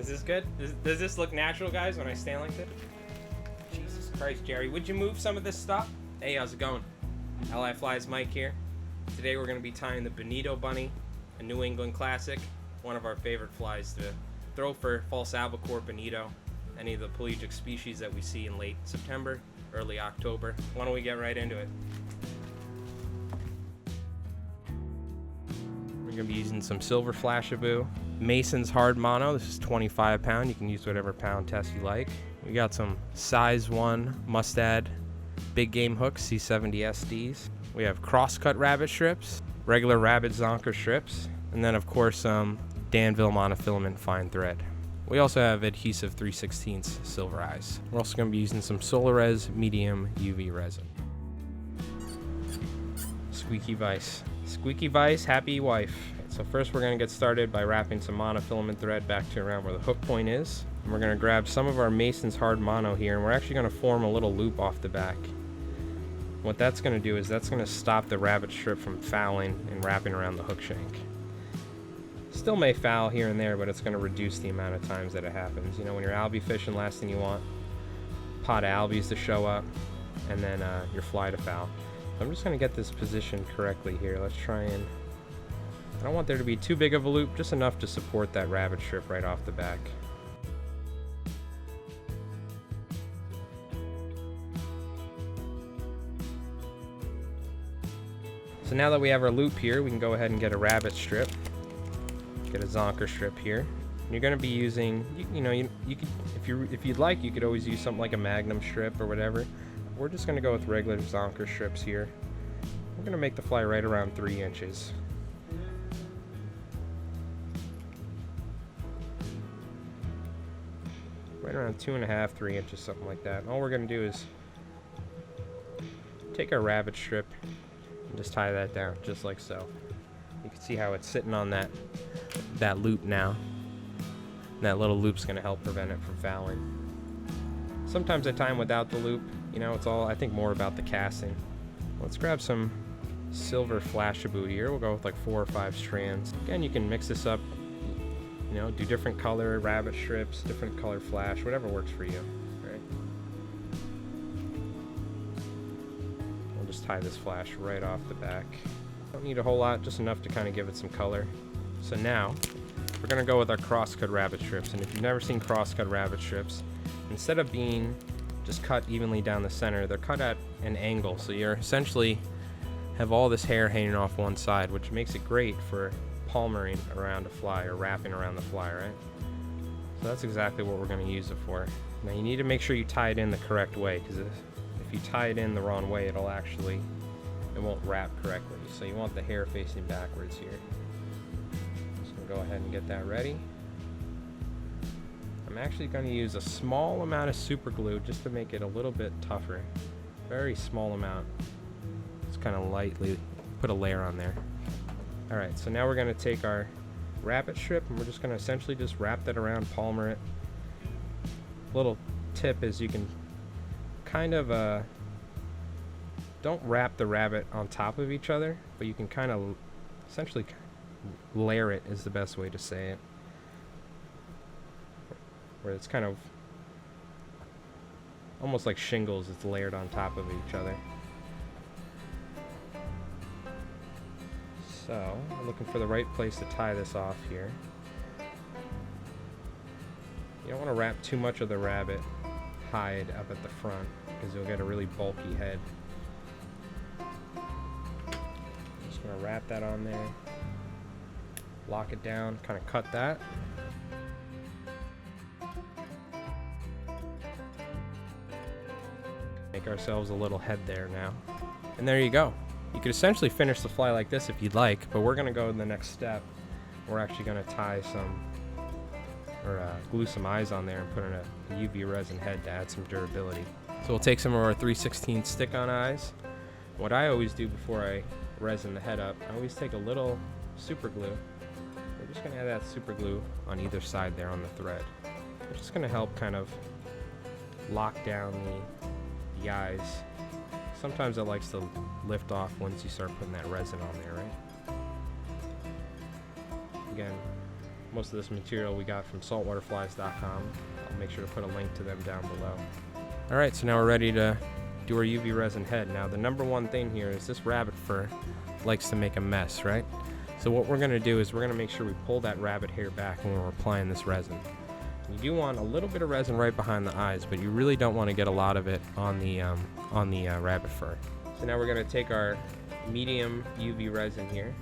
Is this good? Does this look natural, guys, when I stand like this? Jesus Christ, Jerry, would you move some of this stuff? Hey, how's it going? LI Flies Mike here. Today we're going to be tying the Bonito Bunny, a New England classic, one of our favorite flies to throw for false albacore, bonito, any of the pelagic species that we see in late September, early October. Why don't we get right into it? We're going to be using some silver Flashbou, Mason's hard mono. This is 25 pound. You can use whatever pound test you like. We got some size 1 Mustad big game hooks, C70 SDs. We have Crosscut Rabbit strips, regular Rabbit Zonker strips, and then of course some Danville Monofilament fine thread. We also have adhesive 3/16 silver eyes. We're also going to be using some Solarez Medium UV resin. Squeaky vise. Squeaky vise, happy wife. So first we're going to get started by wrapping some monofilament thread back to around where the hook point is. And we're going to grab some of our Mason's hard mono here, and we're actually going to form a little loop off the back. What that's going to do is that's going to stop the rabbit strip from fouling and wrapping around the hook shank. Still may foul here and there, but it's going to reduce the amount of times that it happens. You know, when you're Albie fishing, last thing you want, a pot of Albies to show up, and then your fly to foul. So I'm just going to get this positioned correctly here. Let's try and... I don't want there to be too big of a loop, just enough to support that rabbit strip right off the back. So now that we have our loop here, we can go ahead and get a rabbit strip. Get a zonker strip here. And you're going to be using, you could, if you'd like, you could always use something like a Magnum strip or whatever. We're just going to go with regular zonker strips here. We're going to make the fly right around 3 inches. Right around 2.5, 3 inches, something like that. And all we're going to do is take our rabbit strip and just tie that down, just like so. You can see how it's sitting on that loop now. And that little loop's going to help prevent it from fouling. Sometimes I tie them without the loop. You know, it's all, I think, more about the casting. Let's grab some silver Flashbou here. We'll go with like 4 or 5 strands. Again, you can mix this up. You know, do different color rabbit strips, different color flash, whatever works for you, right? We'll just tie this flash right off the back. Don't need a whole lot, just enough to kind of give it some color. So now, we're going to go with our Crosscut Rabbit strips. And if you've never seen Crosscut Rabbit strips, instead of being just cut evenly down the center, they're cut at an angle. So you're essentially have all this hair hanging off one side, which makes it great for palmering around a fly or wrapping around the fly, right? So that's exactly what we're going to use it for. Now you need to make sure you tie it in the correct way, because if you tie it in the wrong way, it won't wrap correctly. So you want the hair facing backwards here. So go ahead and get that ready. I'm actually going to use a small amount of super glue just to make it a little bit tougher. Very small amount. Just kind of lightly put a layer on there. Alright, so now we're going to take our rabbit strip and we're just going to essentially just wrap that around, palmer it. Little tip is you can kind of don't wrap the rabbit on top of each other, but you can kind of essentially layer it is the best way to say it. Where it's kind of almost like shingles, it's layered on top of each other. So, I'm looking for the right place to tie this off here. You don't want to wrap too much of the rabbit hide up at the front, because you'll get a really bulky head. Just going to wrap that on there, lock it down, kind of cut that. Make ourselves a little head there now. And there you go. You could essentially finish the fly like this if you'd like, but we're going to go to the next step. We're actually going to tie some, or glue some eyes on there and put in a UV resin head to add some durability. So we'll take some of our 3/16 stick-on eyes. What I always do before I resin the head up, I always take a little super glue. We're just going to add that super glue on either side there on the thread. It's just going to help kind of lock down the eyes. Sometimes it likes to lift off once you start putting that resin on there, right? Again, Most of this material we got from saltwaterflies.com. I'll make sure to put a link to them down below. Alright, so now we're ready to do our UV resin head. Now the number one thing here is this rabbit fur likes to make a mess, right? So what we're going to do is we're going to make sure we pull that rabbit hair back when we're applying this resin. You do want a little bit of resin right behind the eyes, but you really don't want to get a lot of it on the rabbit fur. So now we're going to take our medium UV resin here.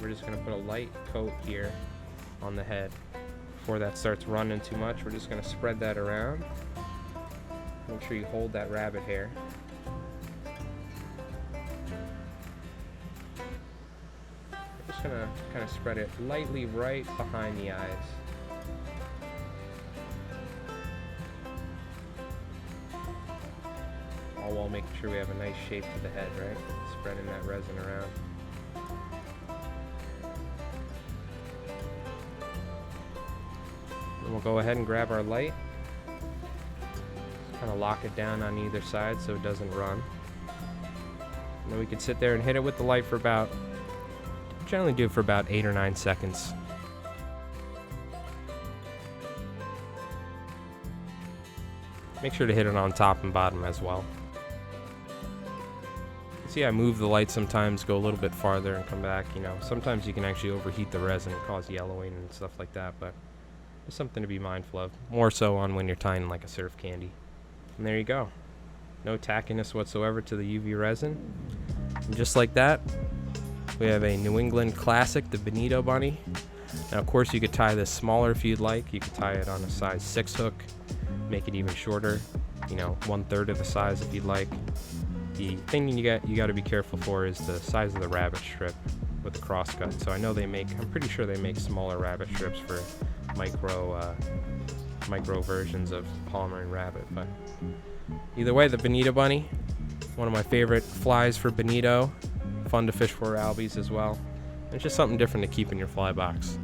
We're just going to put a light coat here on the head. Before that starts running too much, we're just going to spread that around. Make sure you hold that rabbit hair. I'm just going to kind of spread it lightly right behind the eyes. All while making sure we have a nice shape to the head, right? Spreading that resin around. Then we'll go ahead and grab our light. Kind of lock it down on either side so it doesn't run. And then we can sit there and hit it with the light for about, generally do it for about 8 or 9 seconds. Make sure to hit it on top and bottom as well. See, I move the light sometimes, go a little bit farther and come back. You know, sometimes you can actually overheat the resin and cause yellowing and stuff like that, but it's something to be mindful of. More so on when you're tying like a surf candy. And there you go. No tackiness whatsoever to the UV resin. And just like that, we have a New England classic, the Bonito Bunny. Now, of course, you could tie this smaller if you'd like. You could tie it on a size 6 hook, make it even shorter, you know, 1/3 of the size if you'd like. The thing you got to be careful for is the size of the rabbit strip with the crosscut. So I know I'm pretty sure they make smaller rabbit strips for micro versions of Palmer and Rabbit. But either way, the Bonito Bunny, one of my favorite flies for Bonito. Fun to fish for Albies as well. It's just something different to keep in your fly box.